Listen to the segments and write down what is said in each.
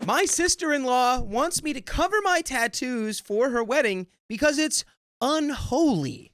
My sister-in-law wants me to cover my tattoos for her wedding because it's unholy.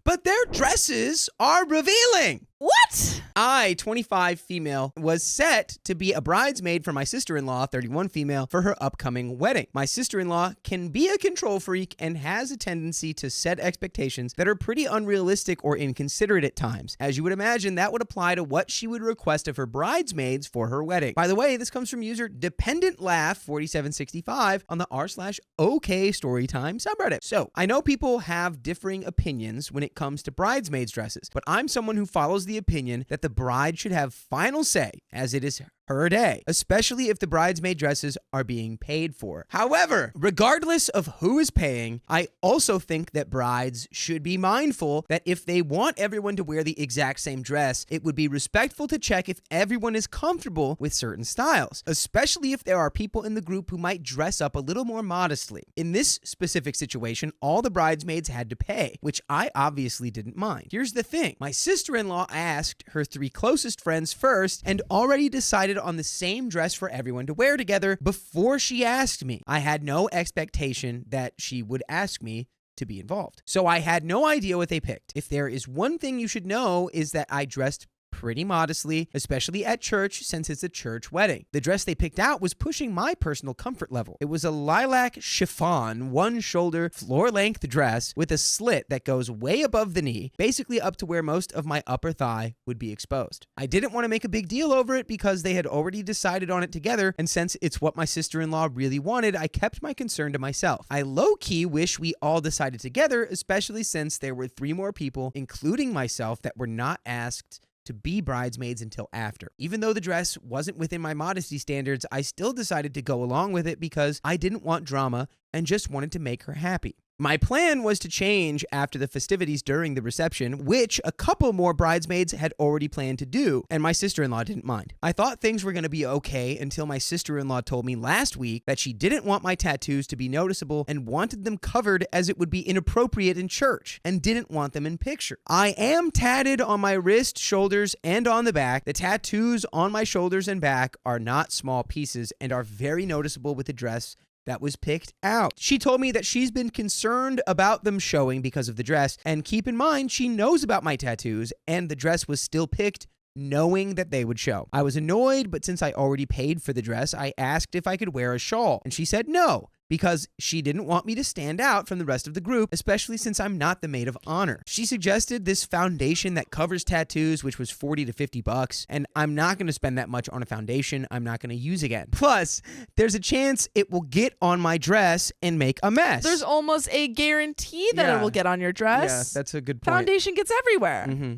But their dresses are revealing. What? I, 25 female, was set to be a bridesmaid for my sister-in-law, 31 female, for her upcoming wedding. My sister-in-law can be a control freak and has a tendency to set expectations that are pretty unrealistic or inconsiderate at times. As you would imagine, that would apply to what she would request of her bridesmaids for her wedding. By the way, this comes from user DependentLaugh4765 on the r/OK storytime subreddit. So, I know people have differing opinions when it comes to bridesmaids dresses, but I'm someone who follows the opinion that the bride should have final say, as it is her day, especially if the bridesmaid dresses are being paid for. However, regardless of who is paying, I also think that brides should be mindful that if they want everyone to wear the exact same dress, it would be respectful to check if everyone is comfortable with certain styles, especially if there are people in the group who might dress up a little more modestly. In this specific situation, all the bridesmaids had to pay, which I obviously didn't mind. Here's the thing. My sister-in-law asked her 3 closest friends first and already decided on the same dress for everyone to wear together before she asked me. I had no expectation that she would ask me to be involved, so I had no idea what they picked. If there is one thing you should know, is that I dressed pretty modestly, especially at church since it's a church wedding. The dress they picked out was pushing my personal comfort level. It was a lilac chiffon, one-shoulder, floor-length dress with a slit that goes way above the knee, basically up to where most of my upper thigh would be exposed. I didn't want to make a big deal over it because they had already decided on it together, and since it's what my sister-in-law really wanted, I kept my concern to myself. I low-key wish we all decided together, especially since there were 3 more people, including myself, that were not asked to be bridesmaids until after. Even though the dress wasn't within my modesty standards, I still decided to go along with it because I didn't want drama and just wanted to make her happy. My plan was to change after the festivities during the reception, which a couple more bridesmaids had already planned to do, and my sister-in-law didn't mind. I thought things were going to be okay until my sister-in-law told me last week that she didn't want my tattoos to be noticeable and wanted them covered as it would be inappropriate in church, and didn't want them in picture. I am tatted on my wrist, shoulders, and on the back. The tattoos on my shoulders and back are not small pieces and are very noticeable with the dress that was picked out. She told me that she's been concerned about them showing because of the dress, and keep in mind, she knows about my tattoos, and the dress was still picked knowing that they would show. I was annoyed, but since I already paid for the dress, I asked if I could wear a shawl, and she said no, because she didn't want me to stand out from the rest of the group, especially since I'm not the maid of honor. She suggested this foundation that covers tattoos, which was $40 to $50, and I'm not going to spend that much on a foundation I'm not going to use again. Plus, there's a chance it will get on my dress and make a mess. There's almost a guarantee that it will get on your dress. Yeah, that's a good point. Foundation gets everywhere.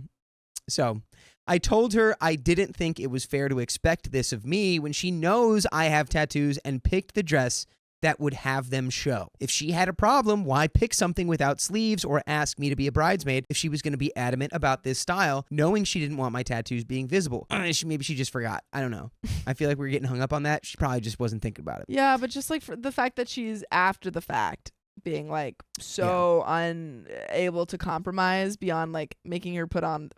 So, I told her I didn't think it was fair to expect this of me when she knows I have tattoos and picked the dress that would have them show. If she had a problem, why pick something without sleeves or ask me to be a bridesmaid if she was going to be adamant about this style, knowing she didn't want my tattoos being visible? Maybe she just forgot. I don't know. I feel like we're getting hung up on that. She probably just wasn't thinking about it. Yeah, but just like for the fact that she's after the fact being like so unable to compromise beyond like making her put on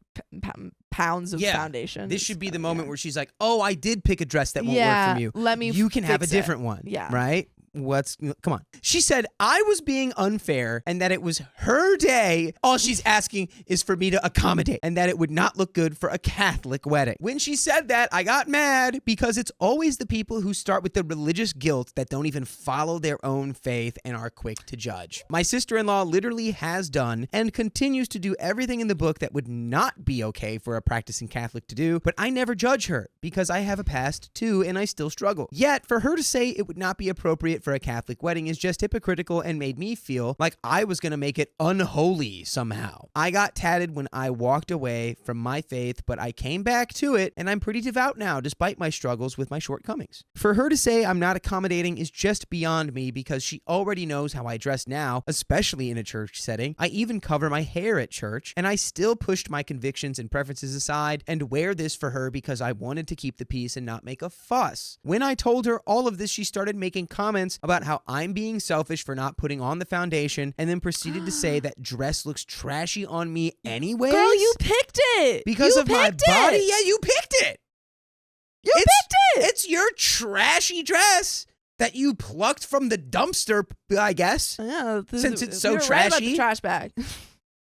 pounds of foundation. This should be the moment where she's like, oh, I did pick a dress that won't work for you. You can have a different one. Yeah. Right? Come on. She said I was being unfair and that it was her day. All she's asking is for me to accommodate and that it would not look good for a Catholic wedding. When she said that, I got mad because it's always the people who start with the religious guilt that don't even follow their own faith and are quick to judge. My sister-in-law literally has done and continues to do everything in the book that would not be okay for a practicing Catholic to do, but I never judge her because I have a past too and I still struggle. Yet, for her to say it would not be appropriate for a Catholic wedding is just hypocritical and made me feel like I was going to make it unholy somehow. I got tatted when I walked away from my faith, but I came back to it and I'm pretty devout now despite my struggles with my shortcomings. For her to say I'm not accommodating is just beyond me because she already knows how I dress now, especially in a church setting. I even cover my hair at church, and I still pushed my convictions and preferences aside and wear this for her because I wanted to keep the peace and not make a fuss. When I told her all of this, she started making comments about how I'm being selfish for not putting on the foundation and then proceeded to say that dress looks trashy on me anyways. Girl, you picked it. Because you of my body? Yeah, you picked it. You picked it. It's your trashy dress. that you plucked from the dumpster, I guess. Yeah, Since it's so we were right about trashy. the trash bag.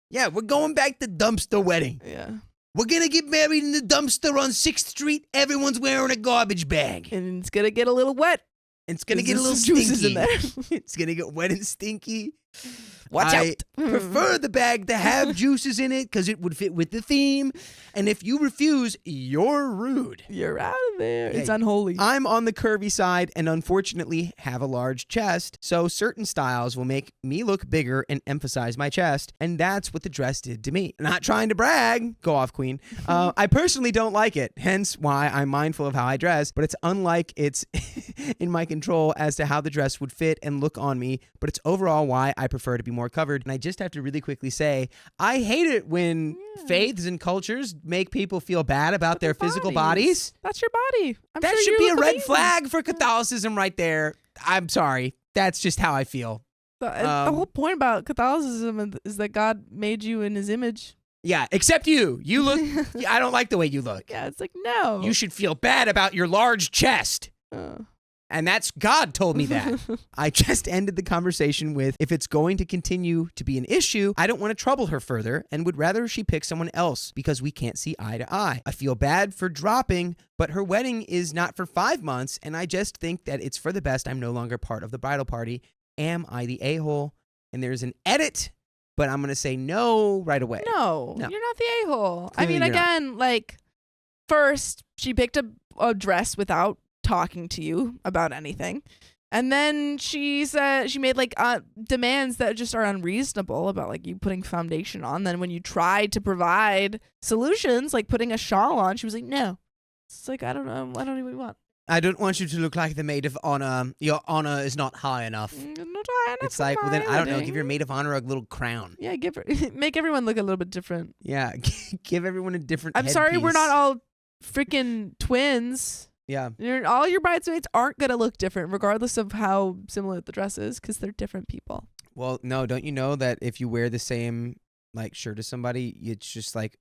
Yeah, we're going back to dumpster wedding. Yeah. We're going to get married in the dumpster on 6th Street. Everyone's wearing a garbage bag. And it's gonna get a little wet. It's going to get a little juices stinky. in there. It's going to get wet and stinky. Watch I out. prefer the bag to have juices in it because it would fit with the theme. And if you refuse, you're rude. You're out of there. Yeah, It's unholy. I'm on the curvy side and unfortunately have a large chest, so certain styles will make me look bigger and emphasize my chest, and that's what the dress did to me. Not trying to brag, go off queen. I personally don't like it, hence why I'm mindful of how I dress, but it's unlike it's in my control as to how the dress would fit and look on me, but it's overall why I prefer to be more covered. And I just have to really quickly say, I hate it when faiths and cultures make people feel bad about their physical bodies. That's your body. That sure should you be a look red amazing. flag for Catholicism right there. I'm sorry. That's just how I feel. The whole point about Catholicism is that God made you in his image. Yeah, except you. You look, I don't like the way you look. Yeah, it's like, no. You should feel bad about your large chest. And that's God told me that. I just ended the conversation with, if it's going to continue to be an issue, I don't want to trouble her further and would rather she pick someone else because we can't see eye to eye. I feel bad for dropping, but her wedding is not for 5 months, and I just think that it's for the best. I'm no longer part of the bridal party. Am I the a-hole? And there's an edit, but I'm going to say no right away. No, you're not the a-hole. I Clearly mean, you're not. again, like, first, she picked a dress without talking to you about anything. And then she said she made like demands that just are unreasonable about like you putting foundation on. Then when you tried to provide solutions, like putting a shawl on, she was like, no. It's like, I don't know. I don't even want. I don't want you to look like the maid of honor. Your honor is not high enough. Not high enough It's for like, well, then, my I don't know, wedding. give your maid of honor a little crown. Yeah, make everyone look a little bit different. Yeah, give everyone a different I'm sorry, we're headpiece. not all freaking twins. Yeah. All your bridesmaids aren't going to look different regardless of how similar the dress is because they're different people. Well, no, don't you know that if you wear the same like shirt as somebody, it's just like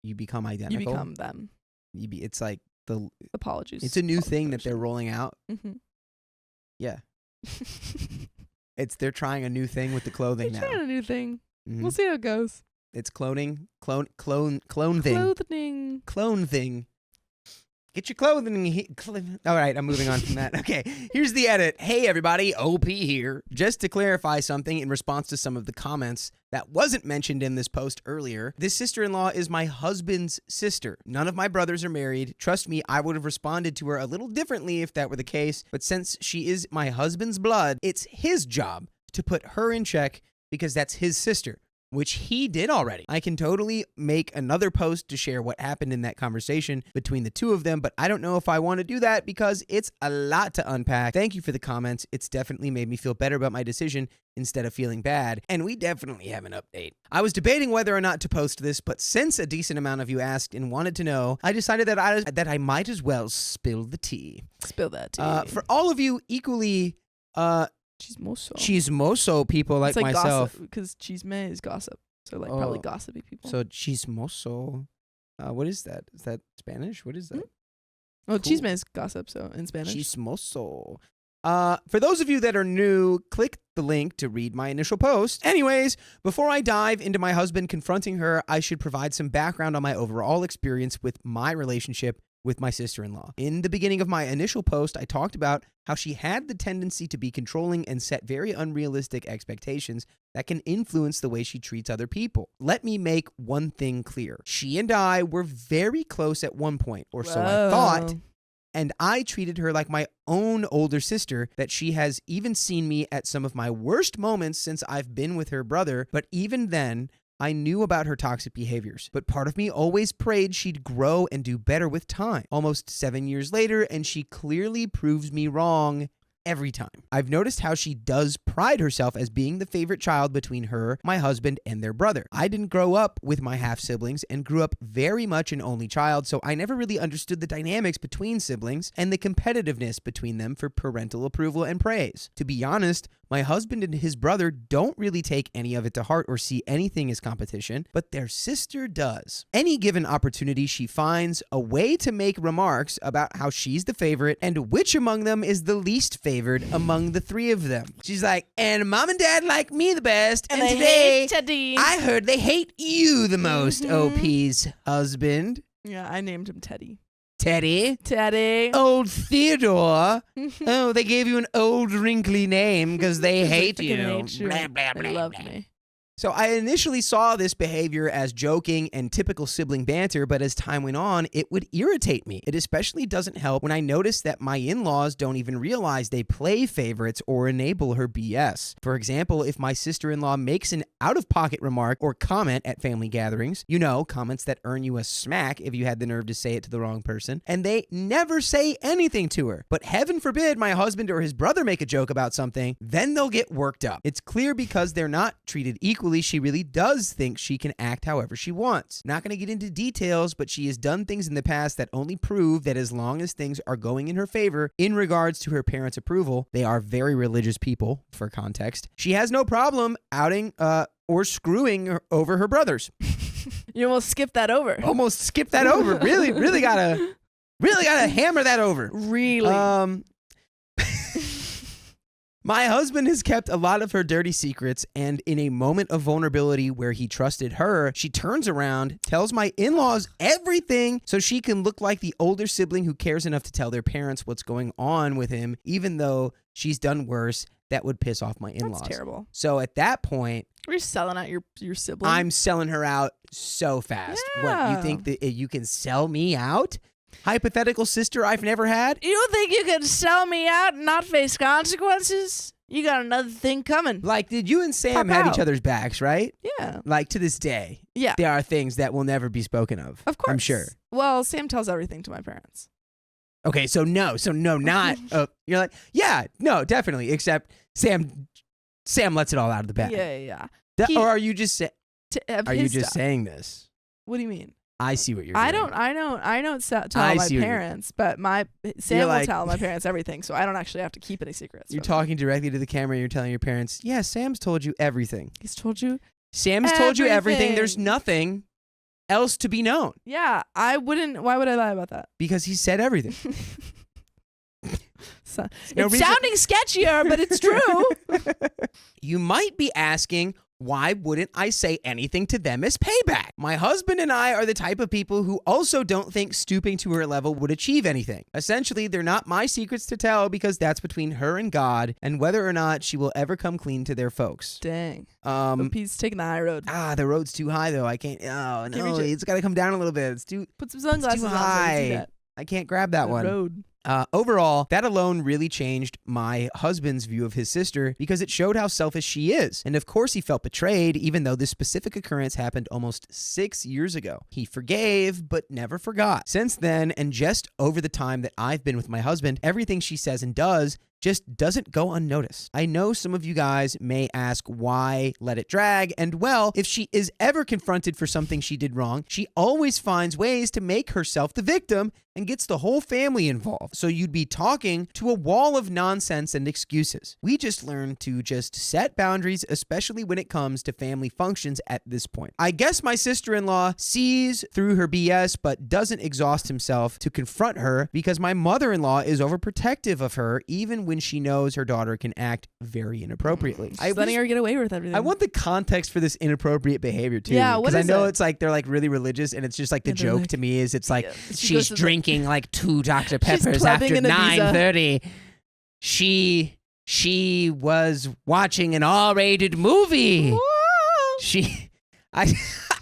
you become identical. You become them. It's like Apologies. it's a new thing that they're rolling out. Mm-hmm. Yeah. They're trying a new thing with the clothing They're now. trying a new thing. Mhm. We'll see how it goes. It's clone thing. Clothing. Clone thing. Get your clothing. All right, I'm moving on from that. Okay, here's the edit. Hey, everybody, OP here. Just to clarify something in response to some of the comments that wasn't mentioned in this post earlier, this sister-in-law is my husband's sister. None of my brothers are married. Trust me, I would have responded to her a little differently if that were the case, but since she is my husband's blood, it's his job to put her in check because that's his sister, which he did already. I can totally make another post to share what happened in that conversation between the two of them, but I don't know if I want to do that because it's a lot to unpack. Thank you for the comments. It's definitely made me feel better about my decision instead of feeling bad, and we definitely have an update. I was debating whether or not to post this, but since a decent amount of you asked and wanted to know, I decided that I might as well spill the tea. Spill that tea. For all of you equally chismoso people like it's like myself. Because chisme is gossip. So like probably gossipy people. So chismoso. What is that? Is that Spanish? What is that? Well, Cool. chisme is gossip, so in Spanish. Chismoso. For those of you that are new, click the link to read my initial post. Anyways, before I dive into my husband confronting her, I should provide some background on my overall experience with my relationship with my sister-in-law. In the beginning of my initial post, I talked about how she had the tendency to be controlling and set very unrealistic expectations that can influence the way she treats other people. Let me make one thing clear. She and I were very close at one point, or so I thought, and I treated her like my own older sister, that she has even seen me at some of my worst moments since I've been with her brother, but even then, I knew about her toxic behaviors, but part of me always prayed she'd grow and do better with time. Almost 7 years later, and she clearly proves me wrong every time. I've noticed how she does pride herself as being the favorite child between her, my husband, and their brother. I didn't grow up with my half-siblings and grew up very much an only child, so I never really understood the dynamics between siblings and the competitiveness between them for parental approval and praise. To be honest, my husband and his brother don't really take any of it to heart or see anything as competition, but their sister does. Any given opportunity, she finds a way to make remarks about how she's the favorite and which among them is the least favorite favored among the three of them. She's like, and mom and dad like me the best, and they today hate Teddy. I heard they hate you the most, OP's husband. Yeah, I named him Teddy. Teddy. Old Theodore. Oh, they gave you an old wrinkly name because they hate you. Blah, blah, blah, They love blah. me. So I initially saw this behavior as joking and typical sibling banter, but as time went on, it would irritate me. It especially doesn't help when I notice that my in-laws don't even realize they play favorites or enable her BS. For example, if my sister-in-law makes an out-of-pocket remark or comment at family gatherings, you know, comments that earn you a smack if you had the nerve to say it to the wrong person, and they never say anything to her. But heaven forbid my husband or his brother make a joke about something, then they'll get worked up. It's clear because they're not treated equally, she really does think she can act however she wants. Not going to get into details, but she has done things in the past that only prove that as long as things are going in her favor in regards to her parents' approval, they are very religious people, for context, she has no problem outing or screwing over her brothers. You almost skipped that over. Almost skipped that over. Really gotta hammer that over. Really? My husband has kept a lot of her dirty secrets, and in a moment of vulnerability where he trusted her, she turns around, tells my in-laws everything so she can look like the older sibling who cares enough to tell their parents what's going on with him, even though she's done worse. That would piss off my in-laws. That's terrible. So at that point, You're selling out your sibling. I'm selling her out so fast. Yeah. What, you think that you can sell me out? Hypothetical sister I've never had? You think you can sell me out and not face consequences? You got another thing coming. Like, did you and Sam Pop have out. each other's backs, right? Yeah. Like, to this day, Yeah. there are things that will never be spoken of. Of course. I'm sure. Well, Sam tells everything to my parents. Okay, so no, not. You're like, yeah, no, definitely. Except Sam lets it all out of the bag. Yeah. Or are you just saying Saying this? What do you mean? I see what you're doing. I don't tell I my see what parents, but Sam You're will like- tell my parents everything, so I don't actually have to keep any secrets. You're from them. talking directly to the camera. You're telling your parents, yeah, Sam's told you everything. He's told you. Sam's told you everything. There's Everything. nothing else to be known Yeah, I wouldn't. Why would I lie about that? because he said everything. So, No it's reason- sounding sketchier, but it's true. You might be asking, why wouldn't I say anything to them as payback? My husband and I are the type of people who also don't think stooping to her level would achieve anything. Essentially, they're not my secrets to tell because that's between her and God and whether or not she will ever come clean to their folks. Dang. Um, He's taking the high road. the road's too high though. I can't. Oh no, reach it. it's got to come down a little bit. It's too. Put some sunglasses on so you can high. see that. I can't grab that The one. road. Overall, that alone really changed my husband's view of his sister because it showed how selfish she is. And of course he felt betrayed, even though this specific occurrence happened almost 6 years ago. He forgave, but never forgot. Since then, and just over the time that I've been with my husband, everything she says and does just doesn't go unnoticed. I know some of you guys may ask why let it drag, and well, if she is ever confronted for something she did wrong, she always finds ways to make herself the victim and gets the whole family involved. So you'd be talking to a wall of nonsense and excuses. We just learned to just set boundaries, especially when it comes to family functions at this point. I guess my sister-in-law sees through her BS but doesn't exhaust himself to confront her because my mother-in-law is overprotective of her even when she knows her daughter can act very inappropriately. Just letting her get away with everything. I want the context for this inappropriate behavior too. Yeah, what because I is know it? it's like they're like really religious, and it's just like the Yeah, they're joke like- to me is it's like Yeah. She goes she's to the- drinking like 2 Dr. Peppers clubbing after in Ibiza. 9:30. She was watching an R-rated movie.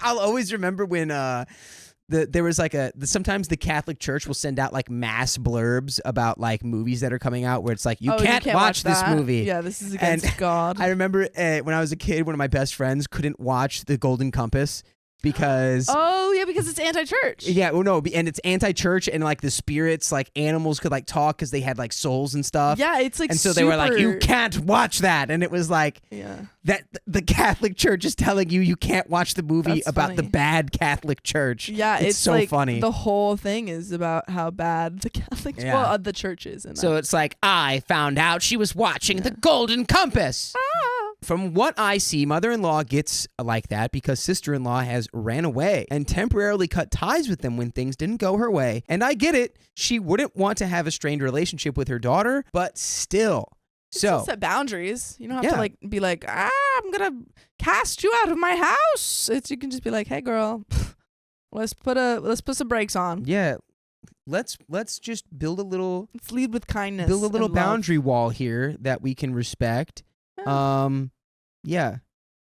I'll always remember when there was like sometimes the Catholic Church will send out like mass blurbs about like movies that are coming out where it's like you can't watch this that. movie. Yeah, this is against And God. I remember when I was a kid, one of my best friends couldn't watch The Golden Compass because Oh yeah, because it's anti-church. yeah, well no, and it's anti-church and like the spirits, like animals could like talk because they had like souls and stuff. Yeah, it's like and so they were like, you super- can't watch that, and it was like Yeah. that the Catholic Church is telling you can't watch the movie That's about the funny. bad Catholic Church. Yeah, it's so like funny. The whole thing is about how bad the Catholic, Yeah. well, the church is. In So that. it's like I found out she was watching The Golden Compass. From what I see, mother-in-law gets like that because sister-in-law has ran away and temporarily cut ties with them when things didn't go her way. And I get it. She wouldn't want to have a strained relationship with her daughter, but still. So set boundaries. You don't have to like be like, I'm gonna cast you out of my house. You can just be like, hey girl, let's put some brakes on. Yeah. Let's just build a little. Let's lead with kindness. Build a little boundary wall here that we can respect. Yeah.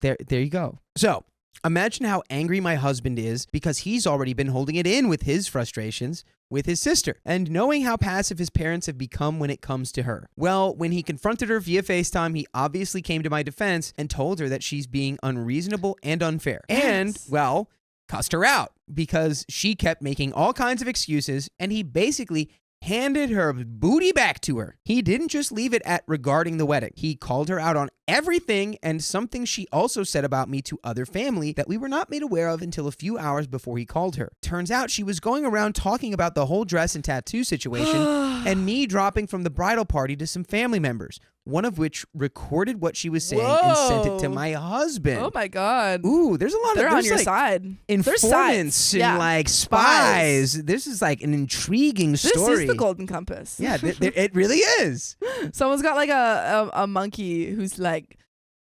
There you go. So imagine how angry my husband is because he's already been holding it in with his frustrations with his sister and knowing how passive his parents have become when it comes to her. Well, when he confronted her via FaceTime, he obviously came to my defense and told her that she's being unreasonable and unfair. And, well, cussed her out because she kept making all kinds of excuses and he basically handed her booty back to her. He didn't just leave it at regarding the wedding. He called her out on everything and something she also said about me to other family that we were not made aware of until a few hours before he called her. Turns out she was going around talking about the whole dress and tattoo situation and me dropping from the bridal party to some family members, one of which recorded what she was saying and sent it to my husband. Oh my God. Ooh, there's a lot They're of on your side. Informants and like spies. This is like an intriguing story. This is the golden compass. Yeah, it really is. Someone's got like a monkey who's like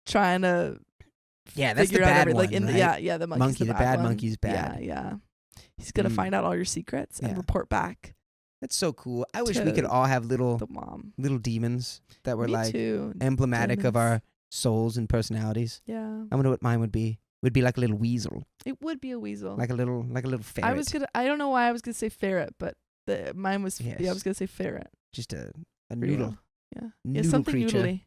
trying to that's the bad one, like right? the monkey's the bad monkey's bad. Yeah. He's gonna find out all your secrets and report back. That's so cool. I wish we could all have little demons that were emblematic of our souls and personalities. Yeah. I wonder what mine would be. Would be like a little weasel. It would be a weasel. Like a little ferret. I don't know why I was gonna say ferret, but mine was I was gonna say ferret. Just a noodle. Yeah. Something creature. Noodly.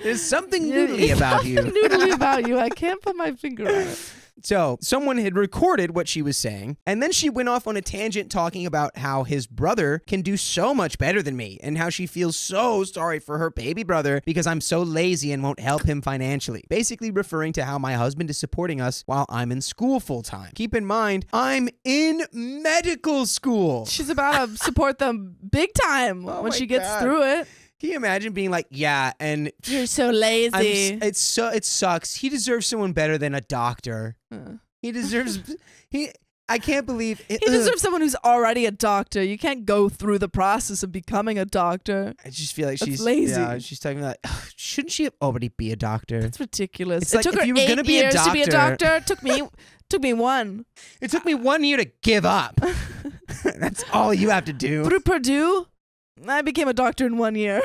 There's something noodly about you. Noodly about you. I can't put my finger on it. So someone had recorded what she was saying, and then she went off on a tangent talking about how his brother can do so much better than me and how she feels so sorry for her baby brother because I'm so lazy and won't help him financially. Basically referring to how my husband is supporting us while I'm in school full time. Keep in mind, I'm in medical school. She's about to support them big time when she gets through it. Can you imagine being like, yeah, and you're so lazy. It sucks. He deserves someone better than a doctor. He deserves. I can't believe it. He deserves someone who's already a doctor. You can't go through the process of becoming a doctor. I just feel like she's lazy. Yeah, she's talking about. Shouldn't she already be a doctor? That's ridiculous. It's like took her if you were 8 gonna be years a doctor, to be a doctor. Took me one. It took me 1 year to give up. That's all you have to do. Through Purdue, I became a doctor in 1 year.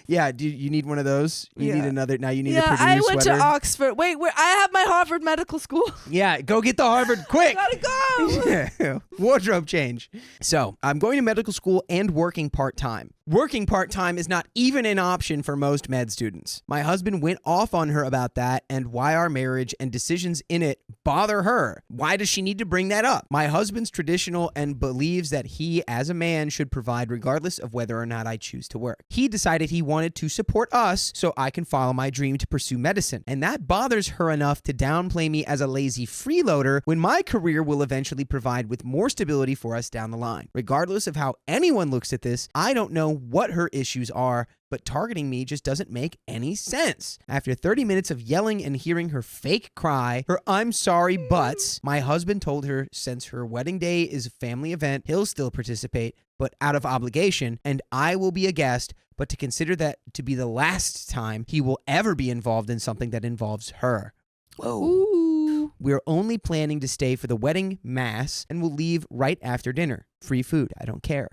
Yeah, do you need one of those? You need another. Now you need a Purdue I went sweater. to Oxford. Wait, I have my Harvard Medical School. Yeah, go get the Harvard quick. Gotta go. Wardrobe change. So I'm going to medical school and working part-time. Working part-time is not even an option for most med students. My husband went off on her about that and why our marriage and decisions in it bother her. Why does she need to bring that up? My husband's traditional and believes that he, as a man, should provide regardless of whether or not I choose to work. He decided he wanted to support us so I can follow my dream to pursue medicine. And that bothers her enough to downplay me as a lazy freeloader when my career will eventually provide with more stability for us down the line. Regardless of how anyone looks at this, I don't know what her issues are, but targeting me just doesn't make any sense. After 30 minutes of yelling and hearing her fake cry, her I'm sorry buts, my husband told her since her wedding day is a family event, he'll still participate, but out of obligation, and I will be a guest, but to consider that to be the last time he will ever be involved in something that involves her. Whoa. Ooh. We're only planning to stay for the wedding mass and we'll leave right after dinner. Free food. I don't care.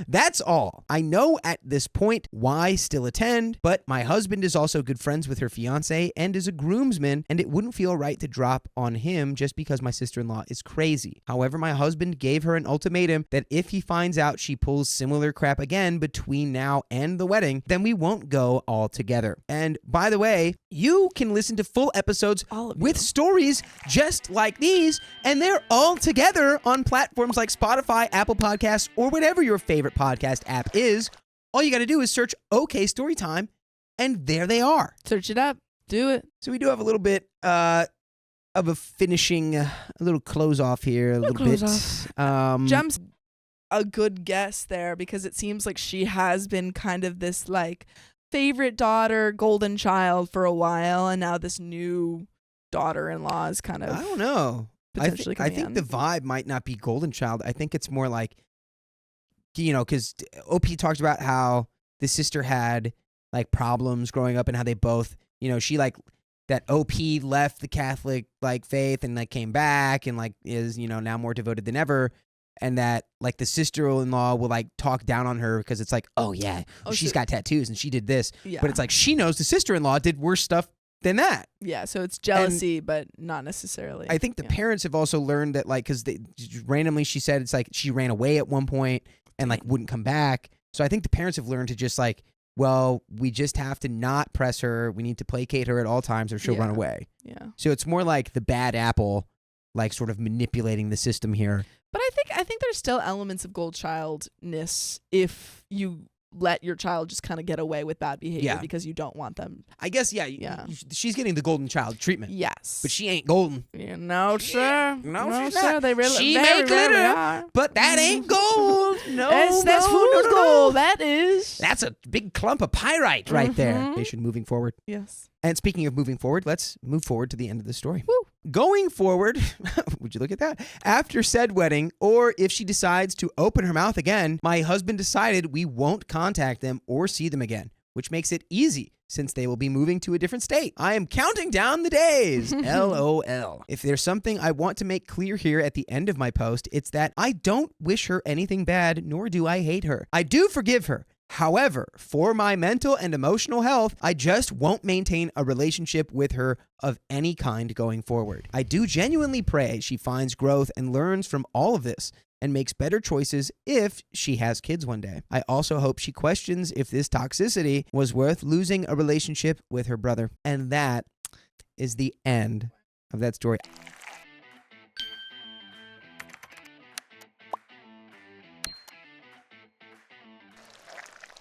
That's all. I know at this point why still attend, but my husband is also good friends with her fiance and is a groomsman, and it wouldn't feel right to drop on him just because my sister-in-law is crazy. However, my husband gave her an ultimatum that if he finds out she pulls similar crap again between now and the wedding, then we won't go all together. And by the way, you can listen to full episodes with stories just like these, and they're all together on platforms like Spotify, Apple Podcasts, or whatever your favorite podcast app is. All you got to do is search OK Storytime, and there they are. Search it up. Do it. So we do have a little bit of a finishing, a little close off here, a little bit. Gem's a good guess there because it seems like she has been kind of this like favorite daughter, golden child for a while, and now this new daughter-in-law is kind of I don't know. potentially I coming think in. the vibe might not be golden child. I think it's more like, because OP talked about how the sister had like problems growing up and how they both, she like that OP left the Catholic like faith and like came back and like is, now more devoted than ever. And that like the sister-in-law will like talk down on her because it's like, oh yeah, she's got tattoos and she did this. Yeah. But it's like she knows the sister-in-law did worse stuff than that. Yeah, so it's jealousy, but not necessarily. I think the parents have also learned that like, because randomly she said it's like she ran away at one point and like wouldn't come back. So I think the parents have learned to just like, well, we just have to not press her. We need to placate her at all times or she'll run away. Yeah. So it's more like the bad apple, like sort of manipulating the system here. But I think there's still elements of gold childness if you let your child just kind of get away with bad behavior because you don't want them. I guess, she's getting the golden child treatment. Yes. But she ain't golden. Yeah, no, sir. No, she's sir. not. They really, She very may glitter, rarely are. but that ain't gold. No, That's fool's no. gold. That is. That's a big clump of pyrite right there. They should moving forward. Yes. And speaking of moving forward, let's move forward to the end of the story. Woo. Going forward, would you look at that? After said wedding, or if she decides to open her mouth again, my husband decided we won't contact them or see them again, which makes it easy since they will be moving to a different state. I am counting down the days. LOL. If there's something I want to make clear here at the end of my post, it's that I don't wish her anything bad, nor do I hate her. I do forgive her. However, for my mental and emotional health, I just won't maintain a relationship with her of any kind going forward. I do genuinely pray she finds growth and learns from all of this and makes better choices if she has kids one day. I also hope she questions if this toxicity was worth losing a relationship with her brother. And that is the end of that story.